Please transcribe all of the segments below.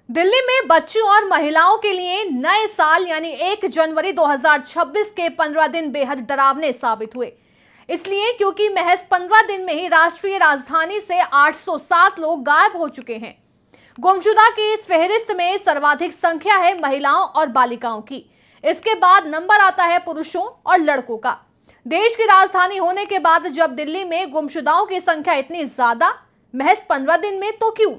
दिल्ली में बच्चों और महिलाओं के लिए नए साल यानी 1 जनवरी 2026 के 15 दिन बेहद डरावने साबित हुए। इसलिए क्योंकि महज 15 दिन में ही राष्ट्रीय राजधानी से 807 लोग गायब हो चुके हैं। गुमशुदा की इस फहरिस्त में सर्वाधिक संख्या है महिलाओं और बालिकाओं की। इसके बाद नंबर आता है पुरुषों और लड़कों का। देश की राजधानी होने के बाद जब दिल्ली में गुमशुदाओं की संख्या इतनी ज्यादा महज 15 दिन में, तो क्यों?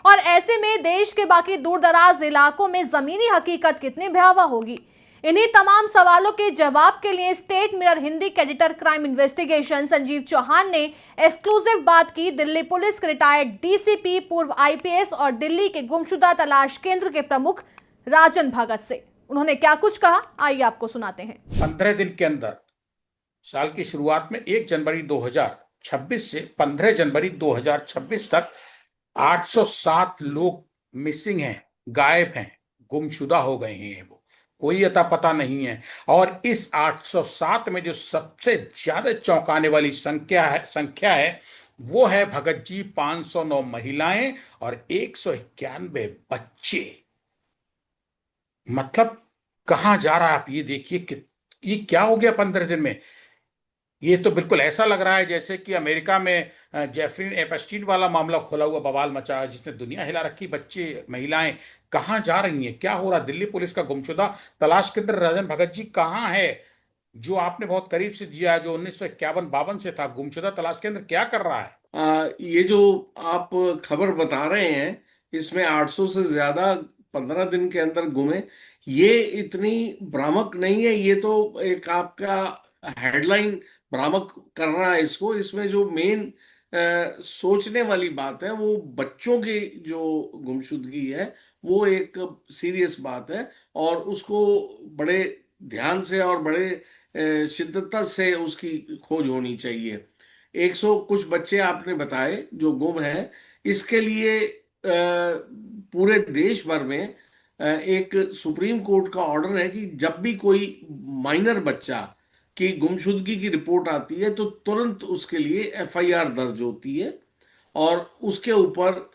और ऐसे में देश के बाकी दूर दराज इलाकों में जमीनी हकीकत कितनी भयावह होगी? इन्हीं तमाम सवालों के जवाब के लिए स्टेट मिरर हिंदी के editor crime investigation Sanjeev Chauhan ने एक्सक्लूसिव बात की दिल्ली पुलिस के रिटायर्ड डीसीपी, पूर्व आईपीएस और दिल्ली के गुमशुदा तलाश केंद्र के प्रमुख राजन भगत से। उन्होंने क्या कुछ कहा, आइए आपको सुनाते हैं। 15 दिन के अंदर साल की शुरुआत में 1 जनवरी 2026 से 15 जनवरी 2026 तक 807 लोग मिसिंग हैं, गायब हैं, गुमशुदा हो गए हैं। वो कोई अता पता नहीं है। और इस 807 में जो सबसे ज्यादा चौंकाने वाली संख्या है वो है भगत जी, 509 महिलाएं और 191 बच्चे। मतलब कहां जा रहा है? आप ये देखिए कि ये क्या हो गया 15 दिन में। ये तो बिल्कुल ऐसा लग रहा है जैसे कि अमेरिका में जेफरीन एपस्टीन वाला मामला खोला हुआ, बवाल मचा है, जिसने दुनिया हिला रखी। बच्चे, महिलाएं कहाँ जा रही हैं, क्या हो रहा? दिल्ली पुलिस का गुमशुदा तलाश केंद्र राजन भगत जी कहाँ है, जो आपने बहुत करीब से जिया, जो 1951-52 से था। गुमशुदा तलाश केंद्र क्या कर रहा है? ये जो आप खबर बता रहे हैं, इसमें 800 से ज्यादा 15 दिन के अंदर गुमे, ये इतनी भ्रामक नहीं है। ये तो एक आपका हेडलाइन भ्रामक कर रहा है इसको। इसमें जो मेन सोचने वाली बात है वो बच्चों की जो गुमशुदगी है, वो एक सीरियस बात है और उसको बड़े ध्यान से और बड़े शिद्दत से उसकी खोज होनी चाहिए। 100 कुछ बच्चे आपने बताए जो गुम हैं। इसके लिए पूरे देश भर में एक सुप्रीम कोर्ट का ऑर्डर है कि जब भी कोई माइनर बच्चा की गुमशुदगी की रिपोर्ट आती है तो तुरंत उसके लिए एफआईआर दर्ज होती है और उसके ऊपर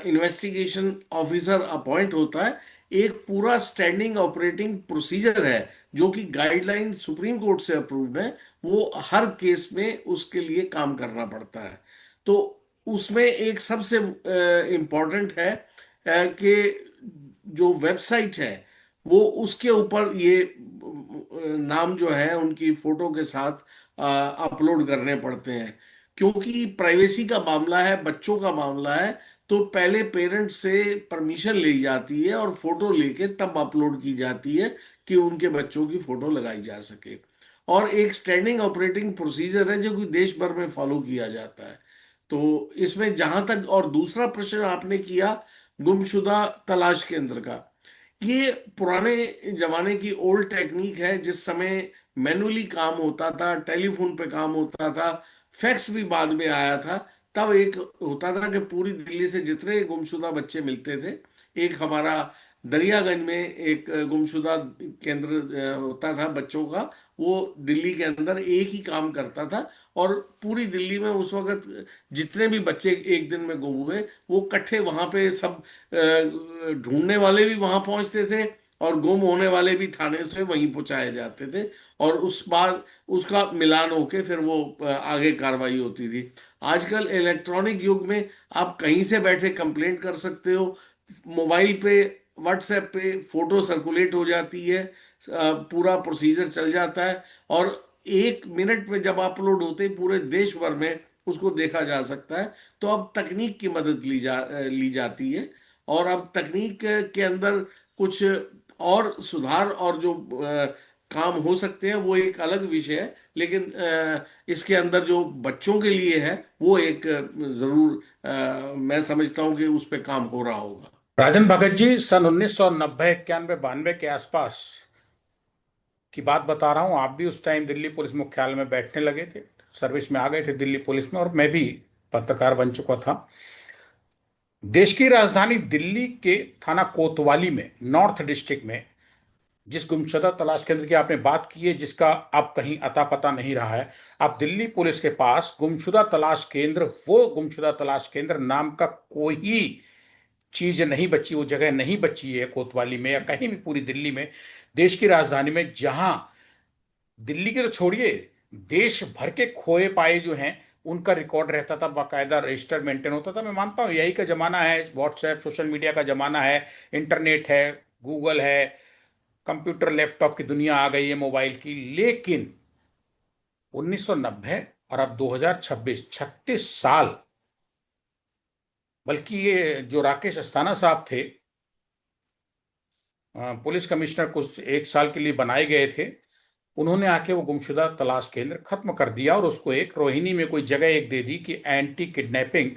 इन्वेस्टिगेशन ऑफिसर अपॉइंट होता है। एक पूरा स्टैंडिंग ऑपरेटिंग प्रोसीजर है जो कि गाइडलाइन सुप्रीम कोर्ट से अप्रूव्ड है। वो हर केस में उसके लिए काम करना पड़ता है। तो उसमें एक सबसे इम्पॉर्टेंट है कि जो वेबसाइट है वो उसके ऊपर ये नाम जो है उनकी फोटो के साथ अपलोड करने पड़ते हैं, क्योंकि प्राइवेसी का मामला है, बच्चों का मामला है। तो पहले पेरेंट्स से परमिशन ली जाती है और फोटो लेके तब अपलोड की जाती है कि उनके बच्चों की फोटो लगाई जा सके। और एक स्टैंडिंग ऑपरेटिंग प्रोसीजर है जो कि देश भर में फॉलो किया जाता है। तो इसमें जहां तक, और दूसरा प्रश्न आपने किया गुमशुदा तलाश केंद्र का, ये पुराने जमाने की ओल्ड टेक्निक है। जिस समय मैनुअली काम होता था, टेलीफोन पे काम होता था, फैक्स भी बाद में आया था, तब एक होता था कि पूरी दिल्ली से जितने गुमशुदा बच्चे मिलते थे, एक हमारा दरियागंज में एक गुमशुदा केंद्र होता था बच्चों का। वो दिल्ली के अंदर एक ही काम करता था और पूरी दिल्ली में उस वक्त जितने भी बच्चे एक दिन में गुम हुए वो इकट्ठे वहां पे सब ढूंढने वाले भी वहां पहुंचते थे और गुम होने वाले भी थाने से वहीं पहुंचाए जाते थे और उस बाद उसका मिलान होके फिर वो आगे कार्रवाई होती थी। आजकल इलेक्ट्रॉनिक युग में आप कहीं से बैठे कंप्लेंट कर सकते हो। मोबाइल पे, व्हाट्सएप पे फोटो सर्कुलेट हो जाती है, पूरा प्रोसीजर चल जाता है और 1 मिनट में जब अपलोड होते ही पूरे देश भर में उसको देखा जा सकता है। तो अब तकनीक की मदद ली जाती है और अब तकनीक के अंदर कुछ और सुधार और जो काम हो सकते हैं वो एक अलग विषय है, लेकिन इसके अंदर जो बच्चों के लिए है वो एक जरूर मैं समझता हूं कि उस पर काम हो रहा होगा। राजन भगत जी, सन 1990, 91, 92 के आसपास की बात बता रहा हूं। आप भी उस टाइम दिल्ली पुलिस मुख्यालय में बैठने लगे थे, सर्विस में आ गए थे दिल्ली पुलिस में, और मैं भी पत्रकार बन चुका था। देश की राजधानी दिल्ली के थाना कोतवाली में, नॉर्थ डिस्ट्रिक्ट में, जिस गुमशुदा तलाश केंद्र की आपने बात की है, जिसका अब कहीं अता पता नहीं रहा है, अब दिल्ली पुलिस के पास गुमशुदा तलाश केंद्र, वो गुमशुदा तलाश केंद्र नाम का कोई चीज नहीं बची, वो जगह नहीं बची है कोतवाली में या कहीं भी पूरी दिल्ली में, देश की राजधानी में, जहां दिल्ली के तो छोड़िए, देश भर के खोए पाए जो हैं उनका रिकॉर्ड रहता था, बाकायदा रजिस्टर मेंटेन होता था। मैं मानता हूँ यही का जमाना है, व्हाट्सएप सोशल मीडिया का जमाना है, इंटरनेट है, गूगल है, कंप्यूटर लैपटॉप की दुनिया आ गई है मोबाइल की। लेकिन 1990 और अब 2026, 36 साल, बल्कि ये जो राकेश अस्थाना साहब थे, पुलिस कमिश्नर, कुछ 1 साल के लिए बनाए गए थे, उन्होंने आके वो गुमशुदा तलाश केंद्र खत्म कर दिया और उसको एक रोहिणी में कोई जगह एक दे दी कि एंटी किडनैपिंग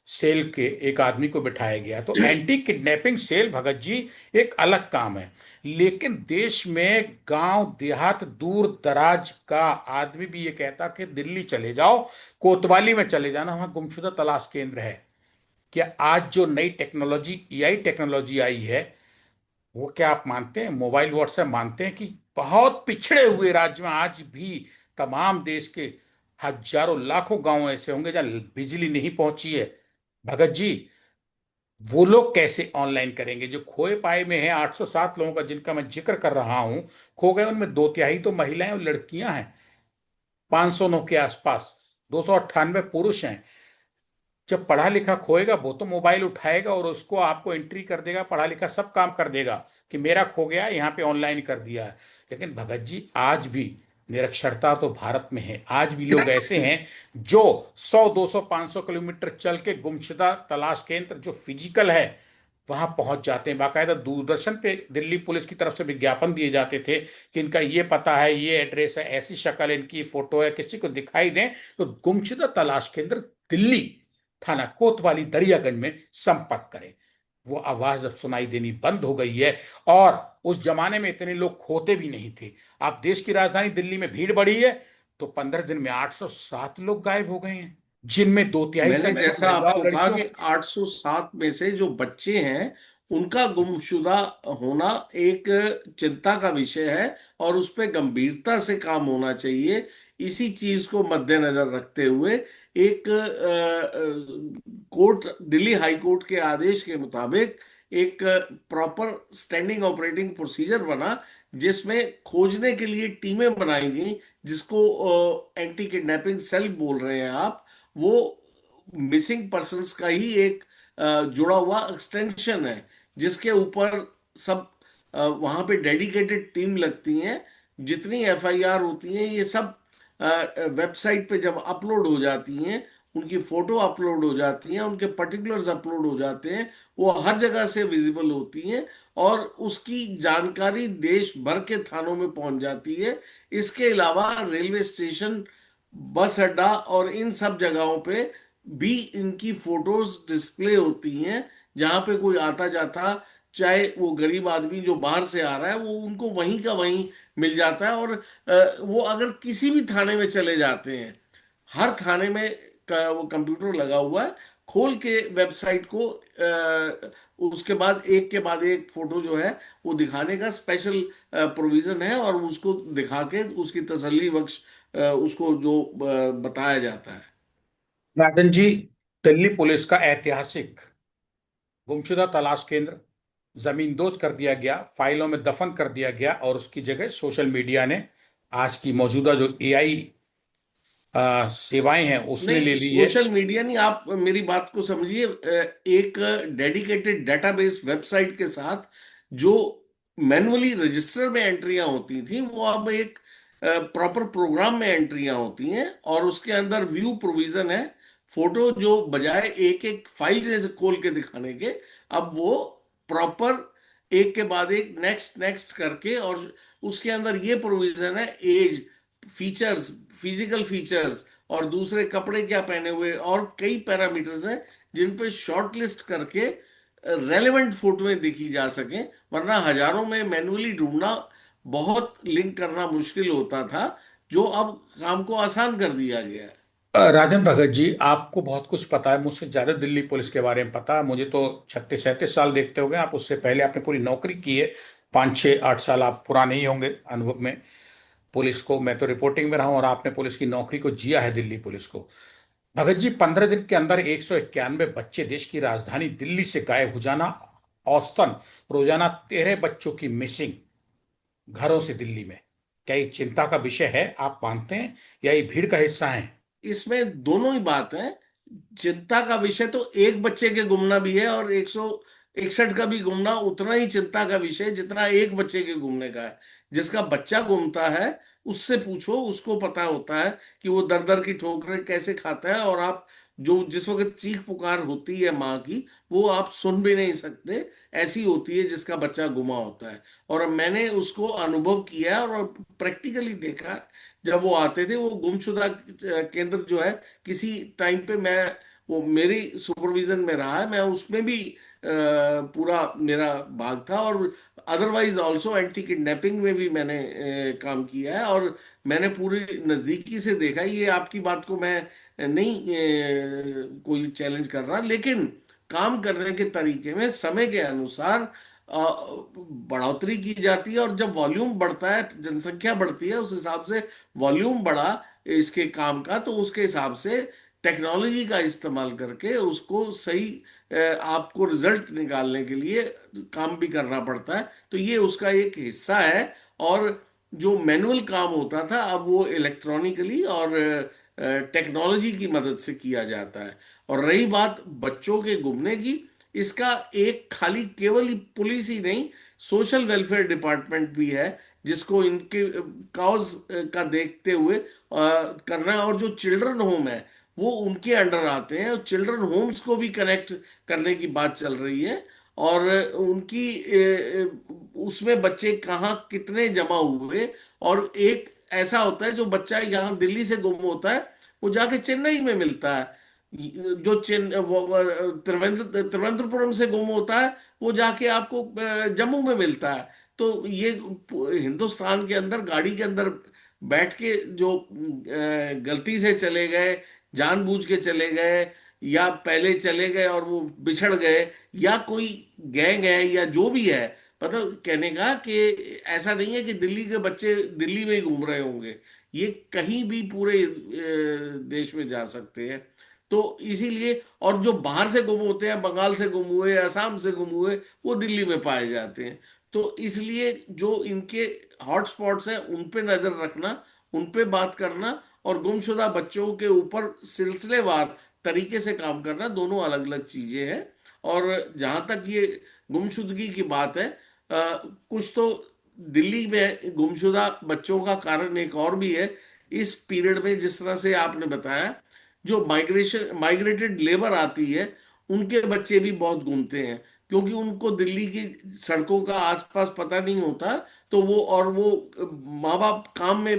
सेल के एक आदमी को बिठाया गया। तो anti kidnapping cell, Bhagat ji, एक अलग काम है, लेकिन देश में गांव देहात दूर दराज का आदमी भी ये कहता कि दिल्ली चले जाओ, कोतवाली में चले जाना, वहां गुमशुदा तलाश केंद्र है। क्या आज जो नई टेक्नोलॉजी, एआई टेक्नोलॉजी आई है, वो क्या आप मानते हैं, मोबाइल व्हाट्सएप मानते हैं कि बहुत पिछड़े हुए राज्य में आज भी तमाम देश के हजारों लाखों गांव ऐसे होंगे जहां बिजली नहीं पहुंची है? भगत जी, वो लोग कैसे ऑनलाइन करेंगे? जो खोए पाए में है 807 लोगों का जिनका मैं जिक्र कर रहा हूं, खो गए, उनमें 2/3 तो महिलाएं और लड़कियां हैं, 509 के आसपास, 298 पुरुष हैं। जब पढ़ा लिखा खोएगा वो तो मोबाइल उठाएगा और उसको आपको एंट्री कर देगा, पढ़ा लिखा सब काम कर देगा कि मेरा खो गया, यहाँ पे ऑनलाइन कर दिया है। लेकिन भगत जी, आज भी निरक्षरता तो भारत में है, आज भी लोग ऐसे हैं जो 100 200 500 किलोमीटर चल के गुमशुदा तलाश केंद्र जो फिजिकल है वहां पहुंच जाते हैं। बाकायदा दूरदर्शन पे दिल्ली पुलिस की तरफ से विज्ञापन दिए जाते थे कि इनका ये पता है, ये एड्रेस है, ऐसी शक्ल, इनकी फोटो है, किसी को दिखाई दें तो गुमशुदा तलाश केंद्र दिल्ली थाना कोतवाली दरियागंज में संपर्क करें। वो आवाज अब सुनाई देनी बंद हो गई है और उस जमाने में इतने लोग खोते भी नहीं थे। आप देश की राजधानी दिल्ली में भीड़ बढ़ी है तो 15 दिन में 807 लोग गायब हो गए हैं, जिनमें 2/3 से मैंने अधिक जैसा महिला आपको और कहा लड़कियों। कि 807 में से जो बच्चे हैं उनका गुमशुदा होना एक चिंता का विषय है और उस पर गंभीरता से काम होना चाहिए। इसी चीज को मद्देनजर रखते हुए एक कोर्ट, दिल्ली हाई कोर्ट के आदेश के मुताबिक एक प्रॉपर स्टैंडिंग ऑपरेटिंग प्रोसीजर बना, जिसमें खोजने के लिए टीमें बनाई गई, जिसको एंटी किडनैपिंग सेल बोल रहे हैं आप। वो मिसिंग पर्सन्स का ही एक जुड़ा हुआ एक्सटेंशन है, जिसके ऊपर सब वहां पे डेडिकेटेड टीम लगती हैं। जितनी एफआईआर होती हैं ये सब वेबसाइट पे जब अपलोड हो जाती हैं, उनकी फोटो अपलोड हो जाती हैं, उनके पर्टिकुलर्स अपलोड हो जाते हैं, वो हर जगह से विजिबल होती हैं और उसकी जानकारी देश भर के थानों में पहुंच जाती है। इसके अलावा रेलवे स्टेशन, बस अड्डा और इन सब जगहों पे भी इनकी फोटोज डिस्प्ले होती हैं। जहां पे कोई आता जाता, चाहे वो गरीब आदमी जो बाहर से आ रहा है, वो उनको वहीं का वहीं मिल जाता है। और वो अगर किसी भी थाने में चले जाते हैं, हर थाने में वो कंप्यूटर लगा हुआ है, खोल के वेबसाइट को उसके बाद एक फोटो जो है वो दिखाने का स्पेशल प्रोविजन है और उसको दिखा के उसकी तसल्ली बख्श उसको जो बताया जाता है। राजन जी, दिल्ली पुलिस का ऐतिहासिक गुमशुदा तलाश केंद्र जमींदोज कर दिया गया, फाइलों में दफन कर दिया गया और उसकी जगह सोशल मीडिया ने, आज की मौजूदा जो एआई सेवाएं हैं, उसने नहीं, ले ली है। सोशल मीडिया नहीं, आप मेरी बात को समझिए। एक डेडिकेटेड डेटाबेस वेबसाइट के साथ जो मैनुअली रजिस्टर में एंट्रियां होती थी, वो अब एक प्रॉपर प्रोग्राम में एंट्रियां होती हैं और उसके अंदर व्यू प्रोविजन है। फोटो जो बजाय एक एक फाइल जैसे खोल के दिखाने के, अब वो प्रॉपर एक के बाद एक नेक्स्ट नेक्स्ट करके, और उसके अंदर ये प्रोविजन है, एज, फीचर्स, फिजिकल फीचर्स और दूसरे कपड़े क्या पहने हुए और कई पैरामीटर्स हैं जिन पे शॉर्ट लिस्ट करके रेलेवेंट फोटोएं देखी जा सके। वरना हजारों में मैन्युअली ढूंढना, बहुत लिंक करना मुश्किल होता था, जो अब काम को आसान कर दिया गया है। राजन भगत जी, आपको बहुत कुछ पता है, मुझसे ज्यादा दिल्ली पुलिस के बारे में पता है। मुझे तो 36 37 साल देखते हो गए आप, उससे पहले आपने पूरी नौकरी की है, 5 6 8 साल आप पुराने ही होंगे अनुभव में पुलिस को। मैं तो रिपोर्टिंग में रहा हूं और आपने पुलिस की नौकरी को जिया है, दिल्ली पुलिस को। भगत जी, 15 दिन के अंदर 191 बच्चे देश की राजधानी दिल्ली से गायब हो जाना, औसतन रोजाना 13 बच्चों की मिसिंग घरों से दिल्ली में, क्या ये चिंता का विषय है, आप मानते हैं, या ये भीड़ का हिस्सा है? इसमें दोनों ही बात है। चिंता का विषय तो एक बच्चे के गुमना भी है, और 161 का भी गुमना उतना ही चिंता का विषय है जितना एक बच्चे के गुमने का है। जिसका बच्चा गुमता है उससे पूछो, उसको पता होता है कि वो दर दर की ठोकरें कैसे खाता है। और आप जो जिस वक्त चीख पुकार होती है माँ की, वो आप सुन भी नहीं सकते, ऐसी होती है जिसका बच्चा गुमा होता है। और मैंने उसको अनुभव किया है और प्रैक्टिकली देखा। जब वो आते थे, वो गुमशुदा केंद्र जो है, किसी टाइम पे मैं, वो मेरी सुपरविजन में रहा है, मैं उसमें भी पूरा मेरा भाग था। और अदरवाइज ऑल्सो एंटी किडनैपिंग में भी मैंने काम किया है। और मैंने पूरी नज़दीकी से देखा है। ये आपकी बात को मैं नहीं कोई चैलेंज कर रहा, लेकिन काम करने के तरीके में समय के अनुसार बढ़ोतरी की जाती है। और जब वॉल्यूम बढ़ता है, जनसंख्या बढ़ती है, उस हिसाब से वॉल्यूम बढ़ा इसके काम का, तो उसके हिसाब से टेक्नोलॉजी का इस्तेमाल करके उसको सही आपको रिजल्ट निकालने के लिए काम भी करना पड़ता है। तो ये उसका एक हिस्सा है। और जो मैनुअल काम होता था, अब वो इलेक्ट्रॉनिकली और टेक्नोलॉजी की मदद से किया जाता है। और रही बात बच्चों के गुमने की, इसका एक खाली केवल ही पुलिस ही नहीं, सोशल वेलफेयर डिपार्टमेंट भी है, जिसको इनके काउज का देखते हुए करना है। और जो चिल्ड्रन होम है, वो उनके अंडर आते हैं। और चिल्ड्रन होम्स को भी कनेक्ट करने की बात चल रही है। और उनकी उसमें बच्चे कहाँ कितने जमा हुए। और एक ऐसा होता है, जो बच्चा यहाँ दिल्ली से गुम होता है, वो जाके चेन्नई में मिलता है। जो त्रिवेंद्रपुरम से गुम होता है, वो जाके आपको जम्मू में मिलता है। तो ये हिंदुस्तान के अंदर गाड़ी के अंदर बैठ के जो गलती से चले गए, जानबूझ के चले गए, या पहले चले गए और वो बिछड़ गए, या कोई गैंग है, या जो भी है, मतलब कहने का कि ऐसा नहीं है कि दिल्ली के बच्चे दिल्ली में ही घूम रहे होंगे। ये कहीं भी पूरे देश में जा सकते हैं। तो इसीलिए, और जो बाहर से गुम होते हैं, बंगाल से गुम हुए, असम से गुम हुए, वो दिल्ली में पाए जाते हैं। तो इसलिए जो इनके हॉटस्पॉट्स हैं, उन पे नजर रखना, उन पे बात करना, और गुमशुदा बच्चों के ऊपर सिलसिलेवार तरीके से काम करना, दोनों अलग अलग चीजें हैं। और जहां तक ये गुमशुदगी की बात है, कुछ तो दिल्ली में गुमशुदा बच्चों का कारण एक और भी है। इस पीरियड में जिस तरह से आपने बताया, जो माइग्रेटेड लेबर आती है, उनके बच्चे भी बहुत घूमते हैं, क्योंकि उनको दिल्ली की सड़कों का आसपास पता नहीं होता। तो वो माँ बाप काम में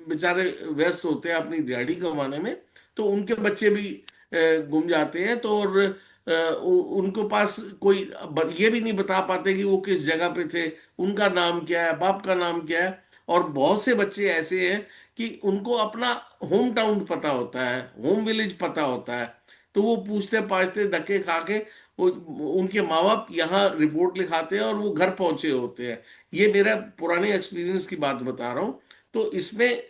बेचारे व्यस्त होते हैं अपनी दिहाड़ी कमाने में, तो उनके बच्चे भी गुम जाते हैं। तो और उनको पास कोई ये भी नहीं बता पाते कि वो किस जगह पे थे, उनका नाम क्या है, बाप का नाम क्या है। और बहुत से बच्चे ऐसे हैं कि उनको अपना होम टाउन पता होता है, होम विलेज पता होता है। तो वो पूछते पाछते धक्के खा के, वो उनके माँ बाप यहाँ रिपोर्ट लिखाते हैं और वो घर पहुंचे होते हैं। ये मेरा पुराने एक्सपीरियंस की बात बता रहा हूँ। तो इसमें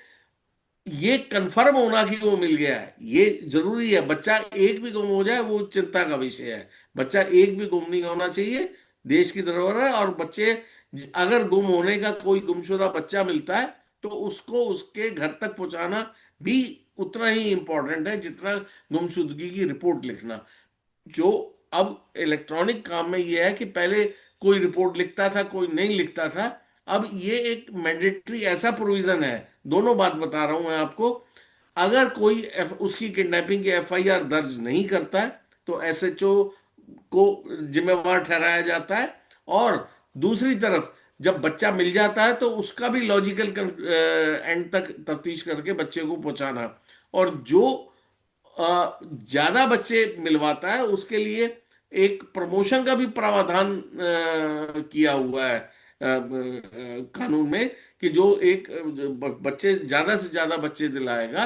ये कंफर्म होना कि वो मिल गया है, ये जरूरी है। बच्चा एक भी गुम हो जाए, वो चिंता का विषय है। बच्चा एक भी गुम नहीं होना चाहिए, देश की धरोहर है। और बच्चे, अगर गुम होने का कोई गुमशुदा बच्चा मिलता है, तो उसको उसके घर तक पहुंचाना भी उतना ही इंपॉर्टेंट है जितना गुमशुदगी की रिपोर्ट लिखना। जो अब इलेक्ट्रॉनिक काम में ये है कि पहले कोई रिपोर्ट लिखता था, कोई नहीं लिखता था। अब ये एक मैंडेटरी ऐसा प्रोविजन है, दोनों बात बता रहा हूं मैं आपको। अगर कोई उसकी किडनैपिंग की एफआईआर दर्ज नहीं करता है, तो एसएचओ को जिम्मेवार ठहराया जाता है। और दूसरी तरफ जब बच्चा मिल जाता है, तो उसका भी लॉजिकल एंड तक तफ्तीश करके बच्चे को पहुंचाना। और जो ज्यादा बच्चे मिलवाता है, उसके लिए एक प्रमोशन का भी प्रावधान किया हुआ है कानून में, कि जो एक बच्चे ज्यादा से ज्यादा बच्चे दिलाएगा,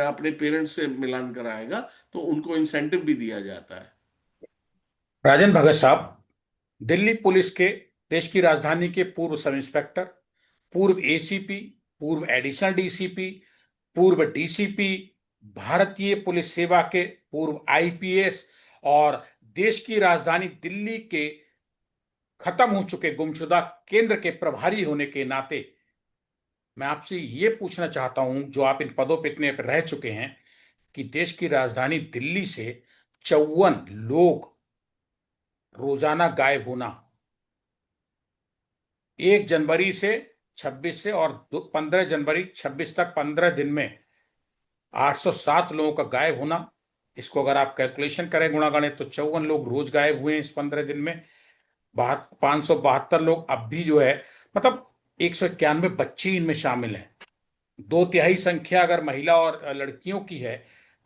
अपने पेरेंट्स से मिलान कराएगा, तो उनको इंसेंटिव भी दिया जाता है। राजन भगत साहब, दिल्ली पुलिस के, देश की राजधानी के पूर्व सब इंस्पेक्टर, पूर्व एसीपी, पूर्व एडिशनल डीसीपी, पूर्व डीसीपी, भारतीय पुलिस सेवा के पूर्व आईपीएस और देश की राजधानी दिल्ली के खत्म हो चुके गुमशुदा केंद्र के प्रभारी होने के नाते मैं आपसे ये पूछना चाहता हूं, जो आप इन पदों पर इतने रह चुके हैं, कि देश की राजधानी दिल्ली से 54 लोग रोजाना गायब होना, 1 जनवरी से 26 से और 15 जनवरी 26 तक 15 दिन में 807 लोगों का गायब होना, इसको अगर आप कैलकुलेशन करें, गुणा गणित, तो 54 लोग रोज गायब हुए हैं इस 15 दिन में। 572 लोग अब भी जो है, मतलब 191 बच्चे इनमें शामिल हैं। 2/3 संख्या अगर महिला और लड़कियों की है,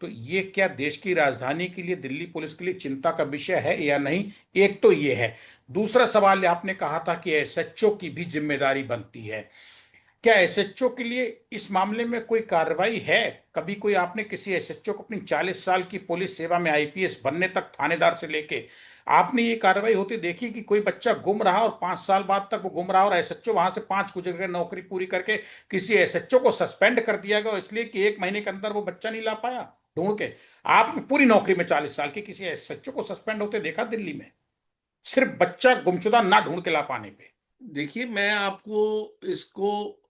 तो ये क्या देश की राजधानी के लिए, दिल्ली पुलिस के लिए चिंता का विषय है या नहीं? एक तो ये है। दूसरा सवाल, आपने कहा था कि एसएचओ की भी जिम्मेदारी बनती है। क्या एसएचओ के लिए इस मामले में कोई कार्रवाई है? कभी कोई आपने किसी एसएचओ को, अपनी 40 साल की पुलिस सेवा में आईपीएस बनने तक, थानेदार से लेके, आपने ये कार्रवाई होती देखी कि कोई बच्चा गुम रहा और 5 साल बाद तक वो गुम रहा और एसएचओ वहां से 5 गुजर गए, नौकरी पूरी करके किसी एसएचओ को सस्पेंड कर दिया गया इसलिए कि 1 महीने के अंदर वो बच्चा नहीं ला पाया ढूंढ के? आपने पूरी नौकरी में 40 साल की किसी एसएचओ को सस्पेंड होते देखा दिल्ली में, सिर्फ बच्चा गुमशुदा ना ढूंढ के ला पाने पे? देखिए, मैं आपको इसको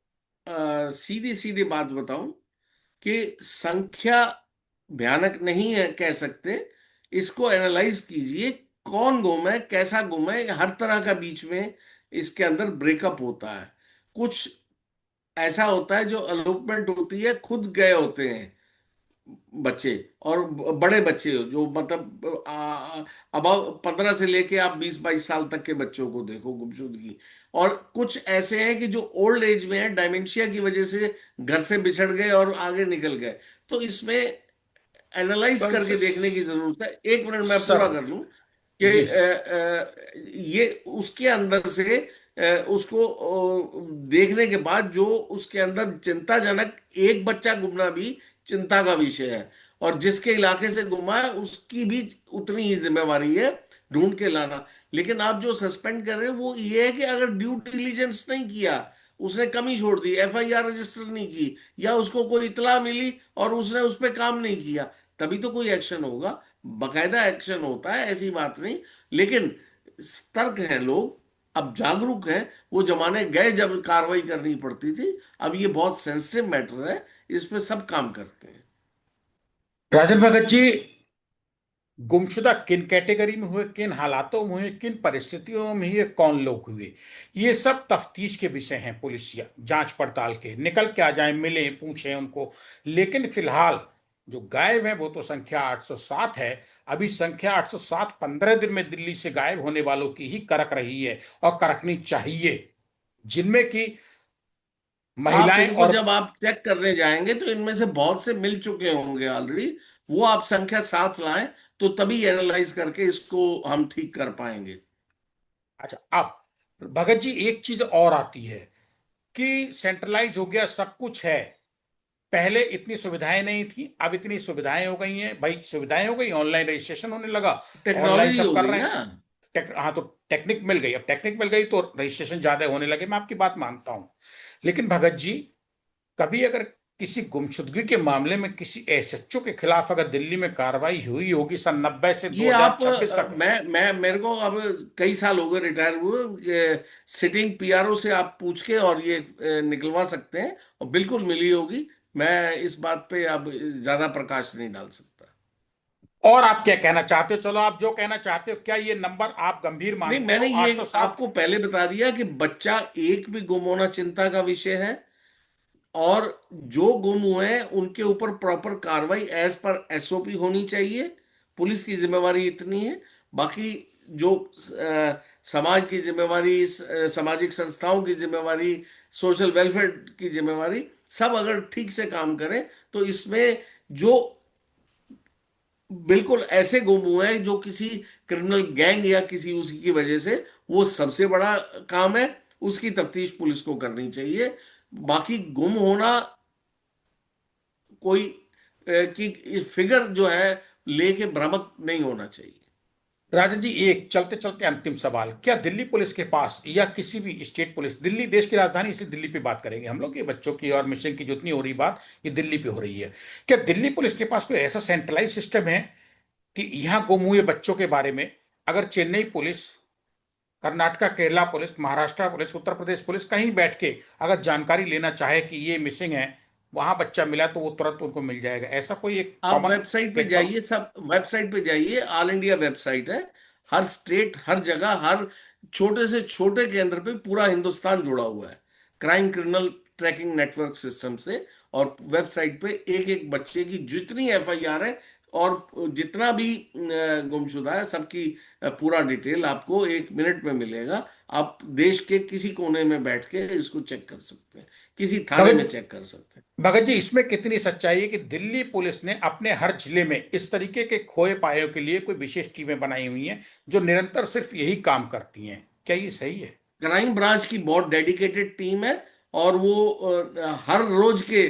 सीधी सीधी बात बताऊं कि संख्या भयानक नहीं है कह सकते। इसको एनालाइज कीजिए, कौन गुम है, कैसा गुम है, हर तरह का बीच में इसके अंदर ब्रेकअप होता है। कुछ ऐसा होता है जो अलॉटमेंट होती है, खुद गए होते हैं बच्चे, और बड़े बच्चे जो मतलब अब 15 से लेके आप 20-22 साल तक के बच्चों को देखो गुमशुदगी। और कुछ ऐसे हैं कि जो ओल्ड एज में है, डायमेंशिया की वजह से घर से बिछड़ गए और आगे निकल गए। तो इसमें एनालाइज तो करके देखने की जरूरत है। 1 मिनट मैं सर पूरा कर लूं कि जी। ये उसके अंदर से उसको देखने के बाद जो उसके अंदर चिंताजनक, एक बच्चा गुमना भी चिंता का विषय है, और जिसके इलाके से गुमा है उसकी भी उतनी ही जिम्मेवारी है ढूंढ के लाना। लेकिन आप जो सस्पेंड कर रहे हैं वो ये है कि अगर ड्यू डिलीजेंस नहीं किया, उसने कमी छोड़ दी, एफआईआर रजिस्टर नहीं की, या उसको कोई इतला मिली और उसने उस पर काम नहीं किया, तभी तो कोई एक्शन होगा। बकायदा एक्शन होता है, ऐसी बात नहीं। लेकिन सतर्क हैं लोग, अब जागरूक हैं। वो जमाने गए जब कार्रवाई करनी पड़ती थी, अब ये बहुत सेंसिटिव मैटर है, इस पे सब काम करते हैं। राजन भगत जी, गुमशुदा किन कैटेगरी में हुए, किन हालातों में हुए, किन परिस्थितियों में ये कौन लोग हुए, ये सब तफ्तीश के विषय हैं, पुलिस या जांच पड़ताल के। निकल के आ जाए, मिले, पूछें उनको। लेकिन फिलहाल जो गायब है वो तो संख्या 807 है। अभी संख्या 807 15 दिन में दिल्ली से गायब होने वालों की ही करक रही है और करकनी चाहिए, जिनमें की आप महिलाएं इनको और। जब आप चेक करने जाएंगे तो इनमें से बहुत से मिल चुके होंगे ऑलरेडी। वो आप संख्या साथ लाएं, तो तभी एनालाइज करके इसको हम ठीक कर पाएंगे। अच्छा, अब भगत जी एक चीज और आती है कि सेंट्रलाइज हो गया, सब कुछ है। पहले इतनी सुविधाएं नहीं थी, अब इतनी सुविधाएं हो गई हैं भाई। सुविधाएं हो गई, ऑनलाइन रजिस्ट्रेशन होने लगा, ऑनलाइन टेक्नोलॉजी सब हो कर गई रहे ना। हैं। हाँ, तो टेक्निक मिल गई। अब टेक्निक मिल गई तो रजिस्ट्रेशन ज्यादा होने लगे, मैं आपकी बात मानता हूं। लेकिन भगत जी, कभी अगर किसी गुमशुदगी के मामले में किसी एसएचओ के खिलाफ अगर दिल्ली में कार्रवाई हुई होगी सन 90 से ये आप 2026 तक? मैं मेरे को अब कई साल हो गए रिटायर हुए, सिटिंग पीआरओ से आप पूछ के और ये निकलवा सकते हैं, और बिल्कुल मिली होगी। मैं इस बात पे अब ज्यादा प्रकाश नहीं डाल सकता। और आप क्या कहना चाहते हो? चलो, आप जो कहना चाहते हो, क्या ये नंबर आप गंभीर नहीं, मानते हो, मैंने ये 807? आपको पहले बता दिया कि बच्चा एक भी गुम होना चिंता का विषय है, और जो गुम हुए हैं उनके ऊपर प्रॉपर कार्रवाई एज पर एसओपी होनी चाहिए। पुलिस की जिम्मेवारी इतनी है। बाकी जो समाज की जिम्मेवारी, सामाजिक संस्थाओं की जिम्मेवारी, सोशल वेलफेयर की जिम्मेवारी, सब अगर ठीक से काम करें तो इसमें जो बिल्कुल ऐसे गुम हुए हैं जो किसी क्रिमिनल गैंग या किसी उसी की वजह से, वो सबसे बड़ा काम है, उसकी तफ्तीश पुलिस को करनी चाहिए। बाकी गुम होना कोई की फिगर जो है लेके भ्रामक नहीं होना चाहिए। राजन जी, एक चलते चलते अंतिम सवाल, क्या दिल्ली पुलिस के पास या किसी भी स्टेट पुलिस, दिल्ली देश की राजधानी इसलिए दिल्ली पे बात करेंगे हम लोग, ये बच्चों की और मिशन की जितनी हो रही बात ये दिल्ली पे हो रही है, क्या दिल्ली पुलिस के पास कोई ऐसा सेंट्रलाइज सिस्टम है कि यहाँ गुम हुए बच्चों के बारे में अगर Chennai police, Karnataka, Kerala police, Maharashtra police, Uttar Pradesh police कहीं बैठ के अगर जानकारी लेना चाहे कि ये मिसिंग है, वहां बच्चा मिला, तो वो तुरंत उनको मिल जाएगा, ऐसा कोई एक आप कॉमन वेबसाइट पे प्लेटफॉर्म? जाइए, सब वेबसाइट पे जाइए, ऑल इंडिया वेबसाइट है। हर स्टेट, हर जगह, हर छोटे से छोटे केंद्र पे पूरा हिंदुस्तान जुड़ा हुआ है crime criminal tracking network system से। और वेबसाइट पे एक एक बच्चे की जितनी एफआईआर है और जितना भी गुमशुदा है, सबकी पूरा डिटेल आपको 1 मिनट में मिलेगा। आप देश के किसी कोने में बैठ के इसको चेक कर सकते हैं, किसी थाने में भगत चेक कर सकते हैं। भगत जी, इसमें कितनी सच्चाई है कि दिल्ली पुलिस ने अपने हर जिले में इस तरीके के खोए पायों के लिए कोई विशेष टीमें बनाई हुई हैं जो निरंतर सिर्फ यही काम करती हैं, क्या ये सही है? क्राइम ब्रांच की बहुत डेडिकेटेड टीम है और वो हर रोज के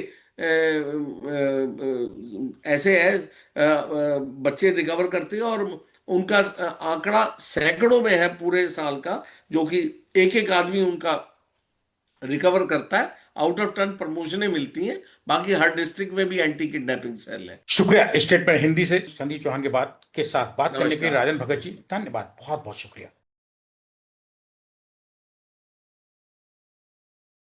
ऐसे है बच्चे रिकवर करते हैं और उनका आंकड़ा सैकड़ों में है पूरे साल का, जो कि एक एक आदमी उनका रिकवर करता है। आउट ऑफ टर्न प्रमोशनें मिलती हैं। बाकी हर डिस्ट्रिक्ट में भी एंटी किडनैपिंग सेल है। शुक्रिया। स्टेटमेंट हिंदी से संदीप चौहान के साथ बात करने के लिए नमस्कार। राजन भगत जी, धन्यवाद, बहुत बहुत शुक्रिया।